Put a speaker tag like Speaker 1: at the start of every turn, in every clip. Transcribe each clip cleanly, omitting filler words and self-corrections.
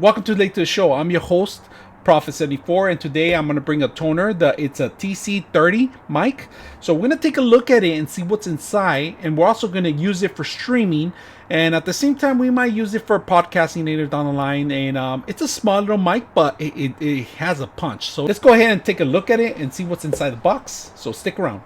Speaker 1: welcome to Late to the Show. I'm your host, Prophet74, and today I'm going to bring a Tonor. It's a TC30 mic. So we're going to take a look at it and see what's inside, and we're also going to use it for streaming, and at the same time we might use it for podcasting later down the line. And it's a small little mic, but it has a punch. So let's go ahead and take a look at it and see what's inside the box. So stick around.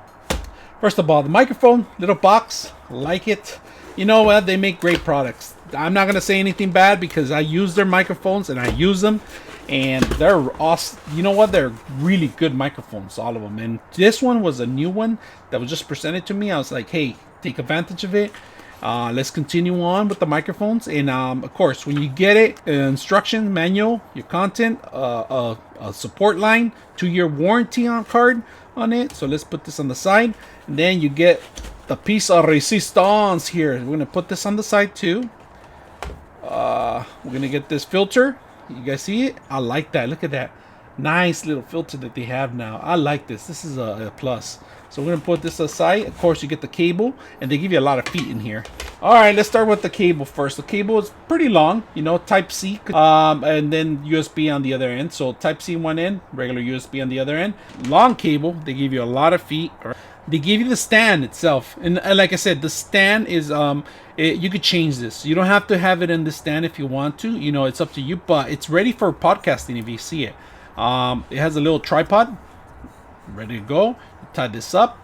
Speaker 1: First of all, the microphone, little box, like it. You know what? They make great products. I'm not going to say anything bad because I use their microphones and I use them. And they're awesome. You know what? They're really good microphones, all of them. And this one was a new one that was just presented to me. I was like, hey, take advantage of it. Let's continue on with the microphones. And of course, when you get it, instruction manual, your content, a support line, 2-year warranty card on it. So let's put this on the side. And then you get the piece of resistance here. We're going to put this on the side too. We're going to get this filter. You guys see it? I like that. Look at that. Nice little filter that they have now. I like this. This is a plus. So we're going to put this aside. Of course, you get the cable, and they give you a lot of feet in here. All right, let's start with the cable first. The cable is pretty long, you know, Type-C, and then USB on the other end. So Type-C one end, regular USB on the other end. Long cable. They give you a lot of feet. They give you the stand itself, and like I said, the stand is you could change this. You don't have to have it in the stand if you want to. You know, it's up to you, but it's ready for podcasting if you see it. It has a little tripod, ready to go. You tie this up.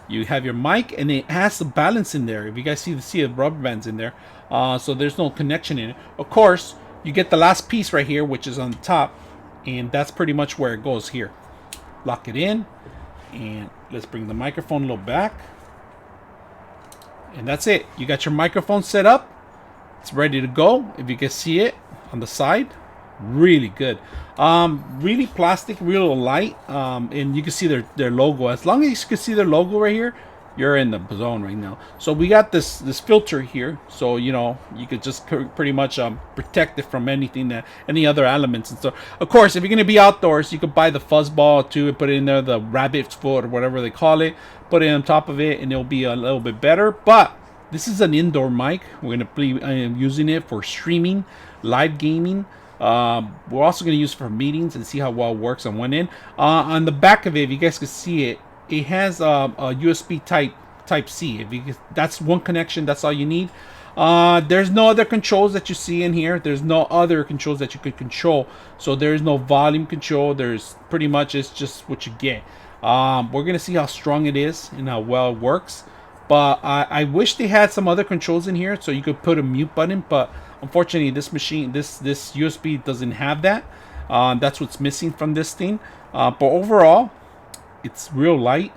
Speaker 1: You have your mic, and it has the balance in there. If you guys see the rubber bands in there, so there's no connection in it. Of course, you get the last piece right here, which is on the top, and that's pretty much where it goes here. Lock it in. And let's bring the microphone a little back. And that's it. You got your microphone set up. It's ready to go. If you can see it on the side, really good. Really plastic, real light. And you can see their logo. As long as you can see their logo right here, you're in the zone right now. So we got this filter here, so you know you could just pretty much protect it from any other elements and stuff. Of course, if you're gonna be outdoors, you could buy the fuzzball too and put it in there, the rabbit's foot or whatever they call it. Put it on top of it, and it'll be a little bit better. But this is an indoor mic. We're gonna be using it for streaming, live gaming. We're also gonna use it for meetings and see how well it works on one end. On the back of it, if you guys can see it. It has a USB Type-C. That's one connection. That's all you need. There's no other controls that you see in here. There's no other controls that you could control. So there is no volume control. There's pretty much, it's just what you get. We're gonna see how strong it is and how well it works. But I wish they had some other controls in here so you could put a mute button. But unfortunately, this USB doesn't have that. That's what's missing from this thing. But overall, it's real light,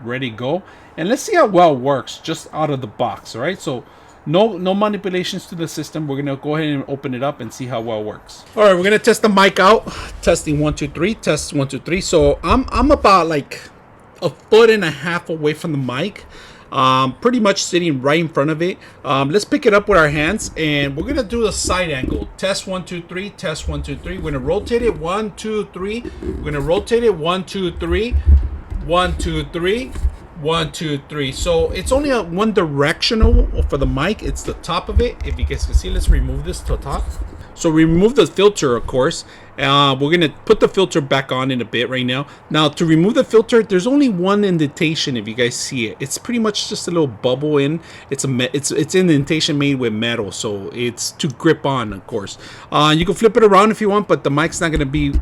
Speaker 1: ready to go, and let's see how well it works just out of the box. All right, so no manipulations to the system. We're gonna go ahead and open it up and see how well it works. All right, we're gonna test the mic out. Testing 1 2 3. Test 1 2 3. So I'm about like 1.5 feet away from the mic. Pretty much sitting right in front of it. Let's pick it up with our hands, and we're gonna do a side angle. Test 1 2 3. Test 1 2 3. We're gonna rotate it 1 2 3. We're gonna rotate it 1 2 3. 1 2 3. 1 2 3. So it's only one directional for the mic. It's the top of it. If you guys can see, let's remove this to the top. So remove the filter, of course. We're gonna put the filter back on in a bit right now. Now to remove the filter, there's only one indentation. If you guys see it, it's pretty much just a little bubble in. It's an indentation made with metal, so it's to grip on. Of course, you can flip it around if you want, but the mic's not gonna be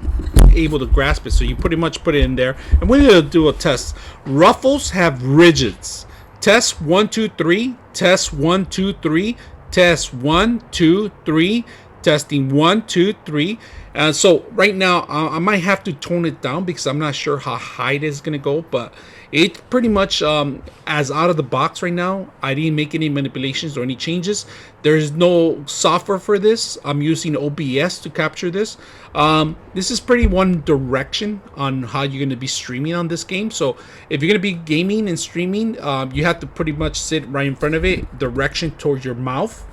Speaker 1: able to grasp it. So you pretty much put it in there, and we're gonna do a test. Ruffles have rigids. Test 1 2 3. Test 1 2 3. Test 1 2 3. Testing 1 2 3. So right now I might have to tone it down because I'm not sure how high it is gonna go, but it's pretty much as out of the box right now. I didn't make any manipulations or any changes. There's no software for this. I'm using OBS to capture this. This is pretty one direction on how you're going to be streaming on this game. So if you're going to be gaming and streaming, you have to pretty much sit right in front of it, direction towards your mouth.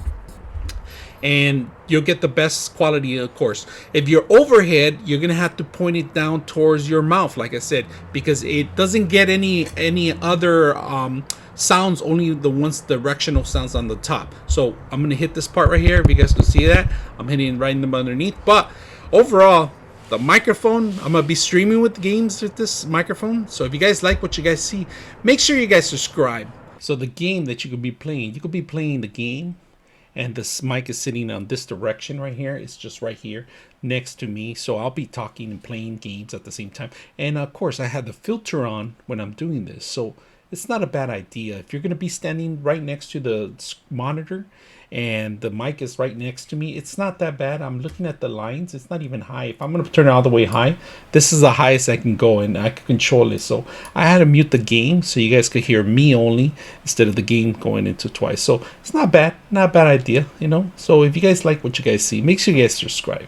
Speaker 1: and you'll get the best quality, of course. If you're overhead, you're gonna have to point it down towards your mouth, like I said, because it doesn't get any other sounds, only the ones directional sounds on the top. So I'm gonna hit this part right here. If you guys can see that, I'm hitting right in them underneath. But overall, the microphone, I'm gonna be streaming with games with this microphone. So if you guys like what you guys see, make sure you guys subscribe. So the game that you could be playing the game, and this mic is sitting on this direction right here. It's just right here next to me. So I'll be talking and playing games at the same time. And of course, I had the filter on when I'm doing this. So it's not a bad idea. If you're going to be standing right next to the monitor and the mic is right next to me, it's not that bad. I'm looking at the lines. It's not even high. If I'm going to turn it all the way high, this is the highest I can go, and I can control it. So I had to mute the game so you guys could hear me only instead of the game going into twice. So it's not bad. Not a bad idea, you know. So if you guys like what you guys see, make sure you guys subscribe.